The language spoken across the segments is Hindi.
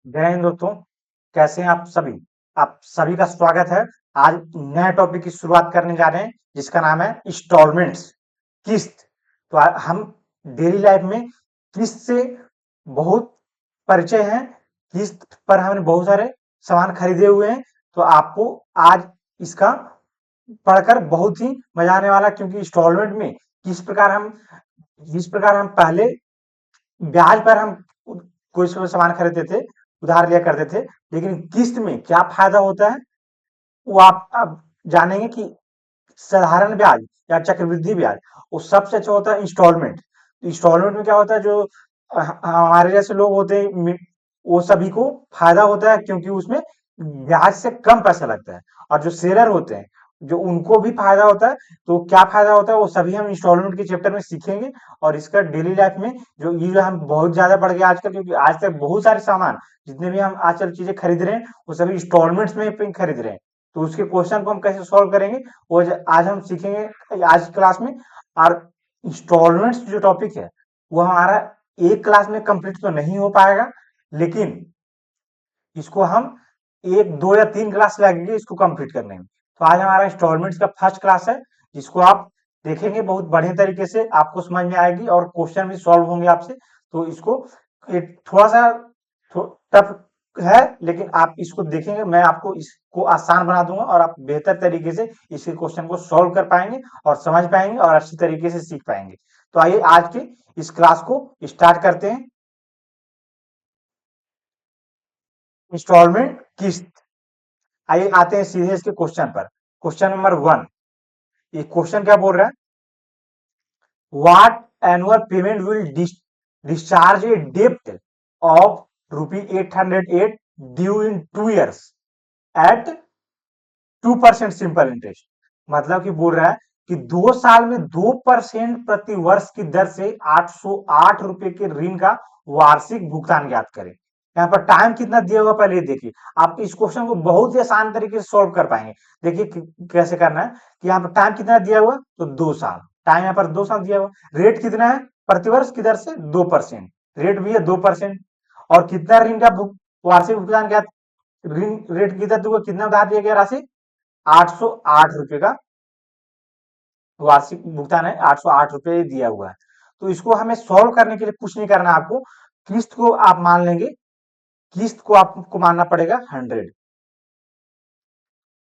जय हिंद दोस्तों। कैसे हैं आप सभी? आप सभी का स्वागत है। आज नए टॉपिक की शुरुआत करने जा रहे हैं जिसका नाम है इंस्टॉलमेंट्स, किस्त। तो हम डेली लाइफ में किस्त से बहुत परिचय है। किस्त पर हमने बहुत सारे सामान खरीदे हुए हैं। तो आपको आज इसका पढ़कर बहुत ही मजा आने वाला है, क्योंकि इंस्टॉलमेंट में किस प्रकार हम पहले ब्याज पर हम कोई सामान खरीदते थे, उधार लिया करते थे, लेकिन किस्त में क्या फायदा होता है वो आप अब जानेंगे कि साधारण ब्याज या चक्रवृद्धि ब्याज, वो सबसे अच्छा होता है इंस्टॉलमेंट। इंस्टॉलमेंट में क्या होता है, जो हमारे जैसे लोग होते हैं वो सभी को फायदा होता है, क्योंकि उसमें ब्याज से कम पैसा लगता है। और जो सेलर होते हैं, जो उनको भी फायदा होता है। तो क्या फायदा होता है वो सभी हम इंस्टॉलमेंट के चैप्टर में सीखेंगे। और इसका डेली लाइफ में जो हम बहुत ज्यादा बढ़ गया आजकल, क्योंकि आज तक बहुत सारे सामान जितने भी हम आजकल चीजें खरीद रहे हैं वो सभी इंस्टॉलमेंट्स में खरीद रहे हैं। तो उसके क्वेश्चन को हम कैसे सॉल्व करेंगे वो आज हम सीखेंगे आज की क्लास में। और इंस्टॉलमेंट्स जो टॉपिक है वो हमारा एक क्लास में कंप्लीट तो नहीं हो पाएगा, लेकिन इसको हम एक दो या तीन क्लास लगेगी इसको कंप्लीट करने में। तो आज हमारा इंस्टॉलमेंट्स का फर्स्ट क्लास है, जिसको आप देखेंगे बहुत बढ़िया तरीके से आपको समझ में आएगी और क्वेश्चन भी सॉल्व होंगे आपसे। तो इसको थोड़ा सा टफ है, लेकिन आप इसको देखेंगे, मैं आपको इसको आसान बना दूंगा और आप बेहतर तरीके से इस क्वेश्चन को सॉल्व कर पाएंगे और समझ पाएंगे और अच्छी तरीके से सीख पाएंगे। तो आइए आज के इस क्लास को स्टार्ट करते हैं। इंस्टॉलमेंट किस्त। आइए आते हैं सीधे इसके क्वेश्चन पर। Question number 1। ये क्वेश्चन क्या बोल रहा है? What annual payment will discharge a डेप्ट of ₹808 due in 2 years at 2% simple interest. मतलब कि बोल रहा है कि 2 साल में 2% प्रति वर्ष की दर से ₹808 के ऋण का वार्षिक भुगतान ज्ञात करें। यहाँ पर टाइम कितना दिया हुआ पहले देखिए। आप इस क्वेश्चन को बहुत ही आसान तरीके से सॉल्व कर पाएंगे। देखिए कैसे करना है कि यहाँ पर टाइम कितना दिया हुआ, तो 2 साल। टाइम यहाँ पर 2 साल दिया हुआ। रेट कितना है? प्रतिवर्ष की दर से 2%। रेट भी है 2%। और कितना ऋण का वार्षिक भुगतान क्या? ऋण रेट की दर को कितना उधार दिया गया राशि? ₹808 का वार्षिक भुगतान है। ₹808 दिया हुआ है। तो इसको हमें सॉल्व करने के लिए कुछ नहीं करना है आपको। किस्त को आप मान लेंगे, किस्त को आपको मानना पड़ेगा 100।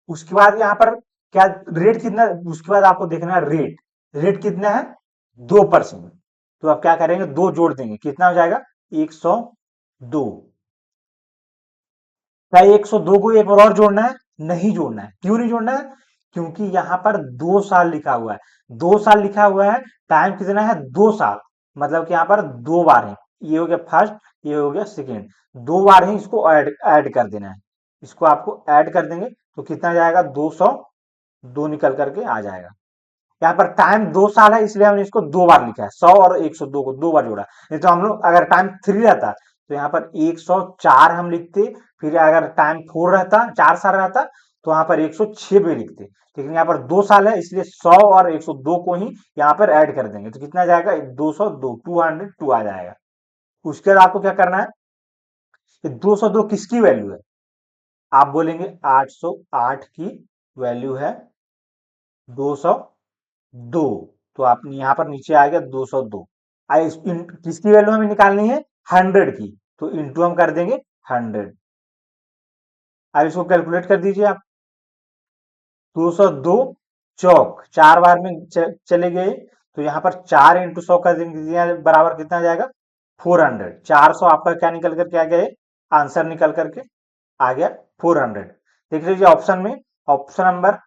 उसके बाद यहाँ पर क्या रेट कितना, उसके बाद आपको देखना है रेट। रेट कितना है? 2%। तो आप क्या करेंगे, 2 जोड़ देंगे, कितना हो जाएगा? 102। क्या 102 को एक बार और जोड़ना है? नहीं जोड़ना है। क्यों नहीं जोड़ना है? क्योंकि यहाँ पर 2 साल लिखा हुआ है। 2 साल लिखा हुआ है। टाइम कितना है? 2 साल। मतलब कि यहाँ पर 2 बार है। ये हो गया फर्स्ट, ये हो गया सेकेंड। 2 बार ही इसको ऐड कर देना है। इसको आपको ऐड कर देंगे तो कितना जाएगा? 202 निकल करके आ जाएगा। यहाँ पर टाइम 2 साल है, इसलिए हमने इसको 2 बार लिखा है। 100 और 102 को 2 बार जोड़ा। नहीं तो हम लोग अगर टाइम 3 रहता तो यहाँ पर 104 हम लिखते। फिर अगर टाइम 4 रहता, 4 साल रहता, तो यहाँ पर 106 भी लिखते। लेकिन यहाँ पर 2 साल है, इसलिए 100 और 102 को ही यहाँ पर ऐड कर देंगे। तो कितना जाएगा? 202, 202 आ जाएगा। उसके बाद आपको क्या करना है? 202 किसकी वैल्यू है? आप बोलेंगे 808 की वैल्यू है 202। तो आप यहाँ पर नीचे आ गया 202। किसकी वैल्यू हमें निकालनी है? 100 की। तो इंटू हम कर देंगे 100। अब इसको कैलकुलेट कर दीजिए आप। 202 चौक 4 बार में चले गए, तो यहाँ पर 4 इंटू 100 कर देंगे, बराबर कितना आ जाएगा? 400। 400 आपका क्या निकल करके आ गया? आंसर निकल करके आ गया 400। देख लीजिए ऑप्शन में, option number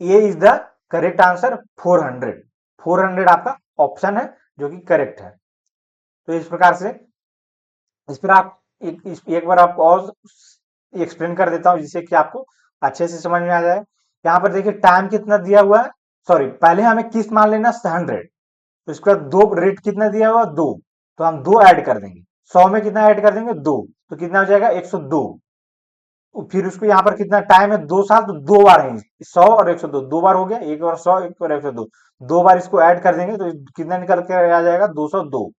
A is the correct answer. 400। 400 आपका ऑप्शन है जो कि करेक्ट है। तो इस प्रकार से, इस पर आप एक बार आपको और एक्सप्लेन कर देता हूं, जिससे कि आपको अच्छे से समझ में आ जाए। यहाँ पर देखिए टाइम कितना दिया हुआ है। सॉरी, पहले हमें किस्त मान लेना 100। तो इसका दो रेट कितना दिया हुआ? 2। तो हम 2 ऐड कर देंगे। 100 में कितना ऐड कर देंगे? 2। तो कितना हो जाएगा? 102। फिर उसको यहाँ पर कितना टाइम है? 2 साल। तो 2 बार है, 100 और 102, 2 बार हो गया। एक बार 100, एक बार 102। 2 बार इसको ऐड कर देंगे तो कितना निकल के आ जाएगा? 202।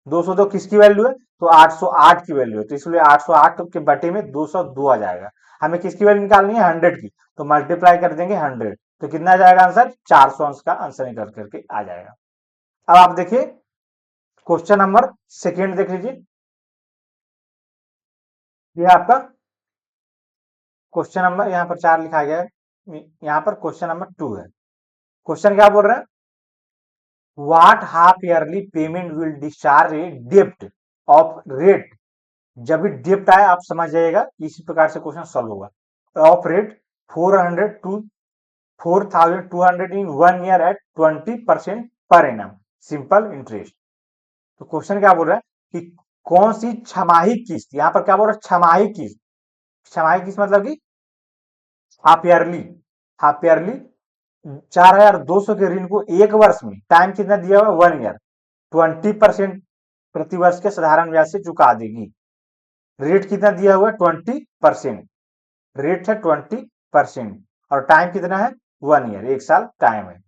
202 किसकी वैल्यू है? तो 808 की वैल्यू है, तो इसलिए 808 के बटे में 202 आ जाएगा। हमें किसकी वैल्यू निकालनी है? 100 की, तो मल्टीप्लाई कर देंगे 100, तो कितना आ जाएगा आंसर? 400 अंश का आंसर निकल करके आ जाएगा। अब आप देखिए क्वेश्चन नंबर सेकेंड देख लीजिए, ये आपका क्वेश्चन नंबर यहाँ पर 4 लिखा गया है, यहाँ पर क्वेश्चन नंबर 2 है। क्वेश्चन क्या बोल रहा है? What half yearly payment will discharge a डेब्ट ऑफ रेट। जब भी डेब्ट आए आप समझ जाइएगा, इसी प्रकार से क्वेश्चन सॉल्व होगा। ऑफ रेट 400 टू 4200 इन 1 year at 20% per annum simple interest. तो क्वेश्चन क्या बोल रहा है कि कौन सी छमाही किस्त, यहाँ पर क्या बोल रहा है? छमाही किस्त। छमाही किस्त मतलब कि हाफ ईयरली, हाफ ईयरली 4200 के ऋण को एक वर्ष में, टाइम कितना दिया हुआ? 1 ईयर, 20% प्रतिवर्ष के साधारण ब्याज से चुका देगी। रेट कितना दिया हुआ है? 20%, रेट है 20%, और टाइम कितना है? 1 ईयर, 1 साल टाइम है।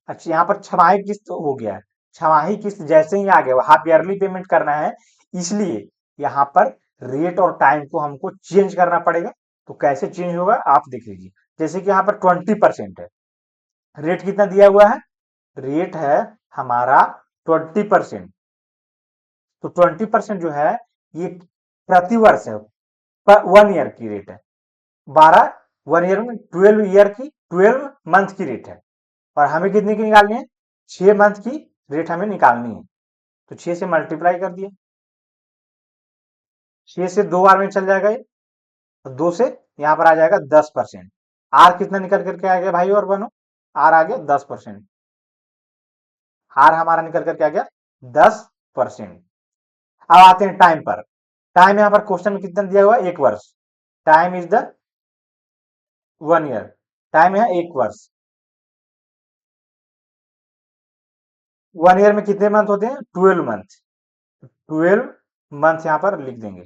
अच्छा, यहाँ पर छमाही किस्त हो गया है। छमाही किस्त जैसे ही आ गया, हाफ ईयरली पेमेंट करना है, इसलिए यहाँ पर रेट और टाइम को हमको चेंज करना पड़ेगा। तो कैसे चेंज होगा आप देख लीजिए। जैसे कि यहाँ पर 20% है, रेट कितना दिया हुआ है? रेट है हमारा 20%, तो 20% जो है ये प्रति वर्ष है, पर 1 ईयर की रेट है। 12 1 ईयर में 12 ईयर की, 12 मंथ की रेट है, और हमें कितने की निकालनी है? 6 मंथ की रेट हमें निकालनी है। तो 6 से मल्टीप्लाई कर दिया, 6 से 2 बार में चल जाएगा ये, तो 2 से यहाँ पर आ जाएगा 10%। आर कितना निकल करके आ गया भाई और बनो? आर आ गया 10%। आर हमारा निकल करके आ गया 10%। अब आते हैं टाइम पर। टाइम यहाँ पर क्वेश्चन में कितना दिया हुआ है? 1 वर्ष। Time is the 1 year, time है 1 वर्ष। 1 ईयर में कितने मंथ होते हैं? 12 मंथ। 12 मंथ यहाँ पर लिख देंगे,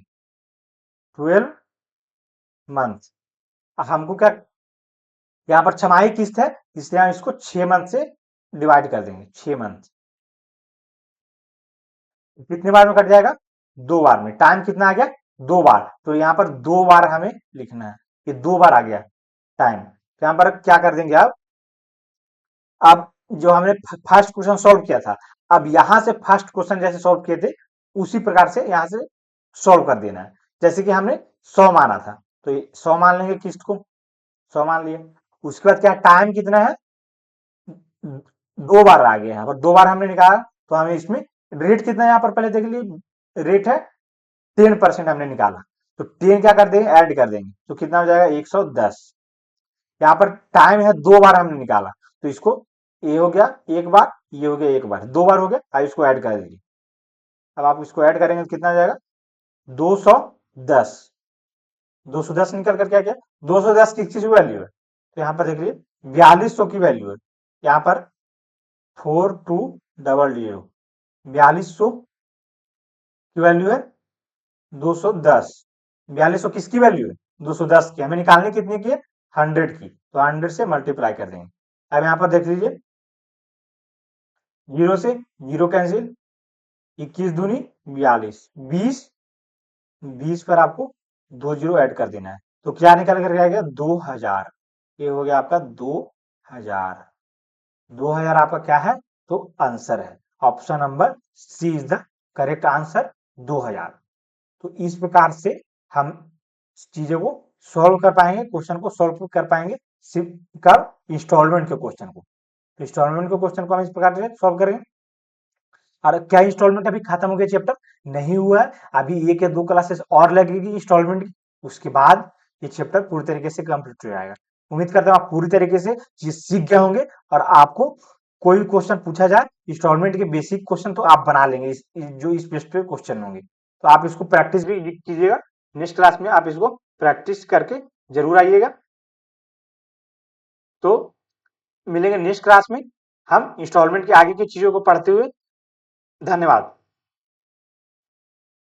12 मंथ। हमको क्या, यहाँ पर छमाही किस्त है, इसलिए हम इसको 6 मंथ से डिवाइड कर देंगे। 6 मंथ कितने बार में कट जाएगा? 2 बार में। टाइम कितना आ गया? 2 बार, तो यहाँ पर 2 बार हमें लिखना है, ये 2 बार आ गया टाइम। तो यहाँ पर क्या कर देंगे आप, अब जो हमने फर्स्ट क्वेश्चन सॉल्व किया था, अब यहां से फर्स्ट क्वेश्चन जैसे सॉल्व किए थे उसी प्रकार से यहां से सॉल्व कर देना है। जैसे कि हमने 100 माना था, तो 100 मान लेंगे किस्त को, 100 मान लिए। उसके बाद क्या, टाइम कितना है? 2 बार आ गया, यहाँ पर 2 बार हमने निकाला, तो हमें इसमें रेट कितना है? यहाँ पर पहले देख लीजिए, रेट है 10% हमने निकाला, तो 10 क्या कर देंगे? ऐड कर देंगे, तो कितना हो जाएगा? 110। यहाँ पर टाइम है 2 बार हमने निकाला, तो इसको ये हो गया 1 बार, ये हो गया 1 बार, 2 बार हो गया। अब इसको ऐड कर दीजिए, अब आप इसको ऐड करेंगे तो कितना हो जाएगा? 210। 210 निकल कर क्या गया? 210 किस वैल्यू है? तो यहाँ पर देख लीजिए 4200 की वैल्यू है। यहाँ पर 4200, 4200 की वैल्यू है 210। 4200 किसकी वैल्यू है? 210 की। हमें निकालनी कितनी की है? 100 की, तो 100 से मल्टीप्लाई कर देंगे। अब यहाँ पर देख लीजिए, 0 से 0 कैंसिल, 21 दूनी 42, 20, 20 पर आपको 2 जीरो ऐड कर देना है, तो क्या निकल कर आएगा? 2000। ये हो गया आपका 2000। 2000 आपका क्या है? तो आंसर है, option number C is the correct answer, 2000। तो इस प्रकार से हम चीजों को सॉल्व कर पाएंगे, क्वेश्चन को सॉल्व कर पाएंगे, सिर्फ कब? इंस्टॉलमेंट के क्वेश्चन को। तो इंस्टॉलमेंट के क्वेश्चन को हम इस प्रकार से सॉल्व करेंगे। और क्या इंस्टॉलमेंट अभी खत्म हो गया चैप्टर? नहीं हुआ है, अभी 1 या 2 क्लासेस और लगेगी इंस्टॉलमेंट की, उसके बाद ये चैप्टर पूरी तरीके से कंप्लीट हो जाएगा। उम्मीद करता हूँ आप पूरी तरीके से चीज सीख गए होंगे, और आपको कोई क्वेश्चन पूछा जाए इंस्टॉलमेंट के बेसिक क्वेश्चन तो आप बना लेंगे, जो इस बेस पे क्वेश्चन होंगे, तो आप इसको प्रैक्टिस भी कीजिएगा। नेक्स्ट क्लास में आप इसको प्रैक्टिस करके जरूर आइएगा। तो मिलेंगे नेक्स्ट क्लास में हम इंस्टॉलमेंट के आगे की चीजों को पढ़ते हुए। धन्यवाद।